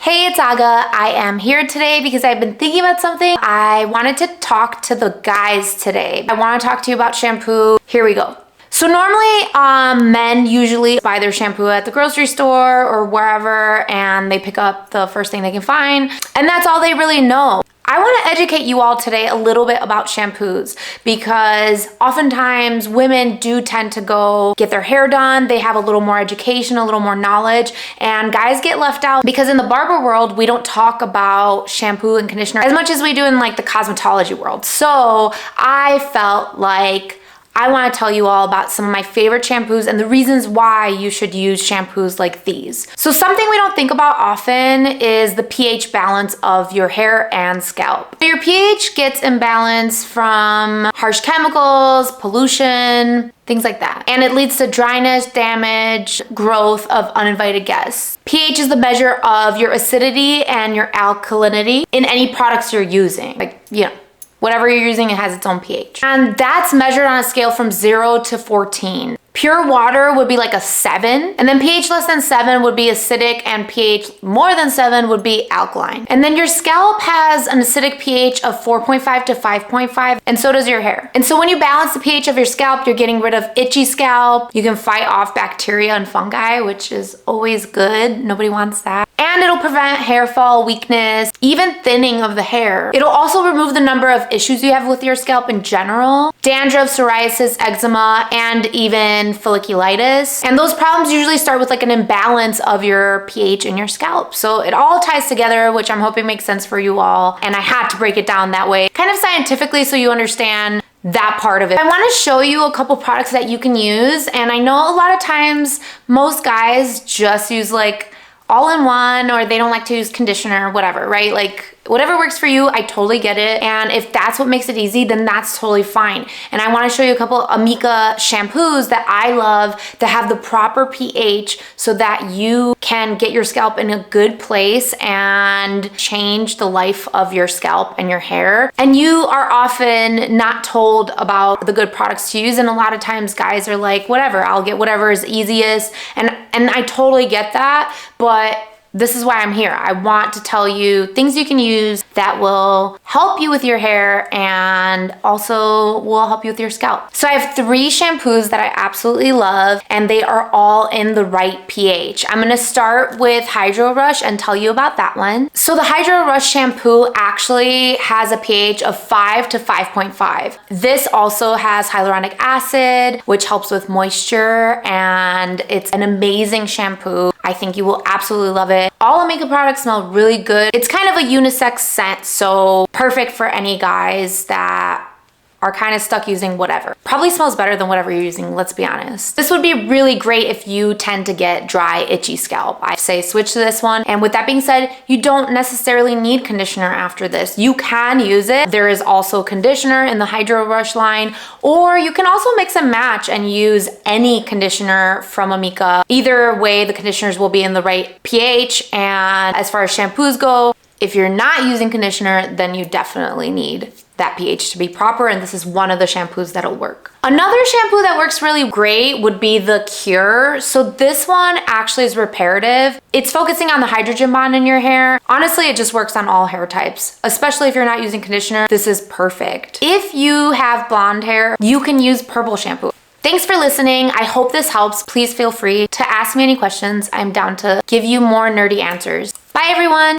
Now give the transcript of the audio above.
Hey, it's Aga. I am here today because I've been thinking about something. I wanted to talk to the guys today. I want to talk to you about shampoo. Here we go. So normally men usually buy their shampoo at the grocery store or wherever, and they pick up the first thing they can find, and that's all they really know. I want to educate you all today a little bit about shampoos because oftentimes women do tend to go get their hair done. They have a little more education, a little more knowledge, and guys get left out because in the barber world, we don't talk about shampoo and conditioner as much as we do in like the cosmetology world. So I felt like I want to tell you all about some of my favorite shampoos and the reasons why you should use shampoos like these. So something we don't think about often is the pH balance of your hair and scalp. Your pH gets imbalanced from harsh chemicals, pollution, things like that. And it leads to dryness, damage, growth of uninvited guests. pH is the measure of your acidity and your alkalinity in any products you're using. Like, you know, whatever you're using, it has its own pH. And that's measured on a scale from 0 to 14. Pure water would be like a 7, and then pH less than 7 would be acidic, and pH more than 7 would be alkaline. And then your scalp has an acidic pH of 4.5 to 5.5, and so does your hair. And so when you balance the pH of your scalp, you're getting rid of itchy scalp. You can fight off bacteria and fungi, which is always good. Nobody wants that. And it'll prevent hair fall, weakness, even thinning of the hair. It'll also remove the number of issues you have with your scalp in general: dandruff, psoriasis, eczema, and even folliculitis. And those problems usually start with like an imbalance of your pH in your scalp. So it all ties together, which I'm hoping makes sense for you all. And I had to break it down that way, kind of scientifically, so you understand that part of it. I want to show you a couple products that you can use. And I know a lot of times most guys just use like all-in-one, or they don't like to use conditioner, whatever, right? Like whatever works for you, I totally get it. And if that's what makes it easy, then that's totally fine. And I want to show you a couple Amika shampoos that I love that have the proper pH so that you can get your scalp in a good place and change the life of your scalp and your hair. And you are often not told about the good products to use. And a lot of times guys are like, whatever, I'll get whatever is easiest. And I totally get that, but this is why I'm here. I want to tell you things you can use that will help you with your hair and also will help you with your scalp. So I have 3 shampoos that I absolutely love, and they are all in the right pH. I'm gonna start with Hydro Rush and tell you about that one. So the Hydro Rush shampoo actually has a pH of 5 to 5.5. This also has hyaluronic acid, which helps with moisture, and it's an amazing shampoo. I think you will absolutely love it. All Amika products smell really good. It's kind of a unisex scent, so perfect for any guys that are kind of stuck using whatever. Probably smells better than whatever you're using, let's be honest. This would be really great if you tend to get dry, itchy scalp. I say switch to this one. And with that being said, you don't necessarily need conditioner after this. You can use it. There is also conditioner in the Hydro Rush line, or you can also mix and match and use any conditioner from Amika. Either way, the conditioners will be in the right pH. And as far as shampoos go, if you're not using conditioner, then you definitely need that pH to be proper, and this is one of the shampoos that'll work. Another shampoo that works really great would be the Kure. So this one actually is reparative. It's focusing on the hydrogen bond in your hair. Honestly, it just works on all hair types, especially if you're not using conditioner. This is perfect. If you have blonde hair, you can use purple shampoo. Thanks for listening. I hope this helps. Please feel free to ask me any questions. I'm down to give you more nerdy answers. Bye everyone.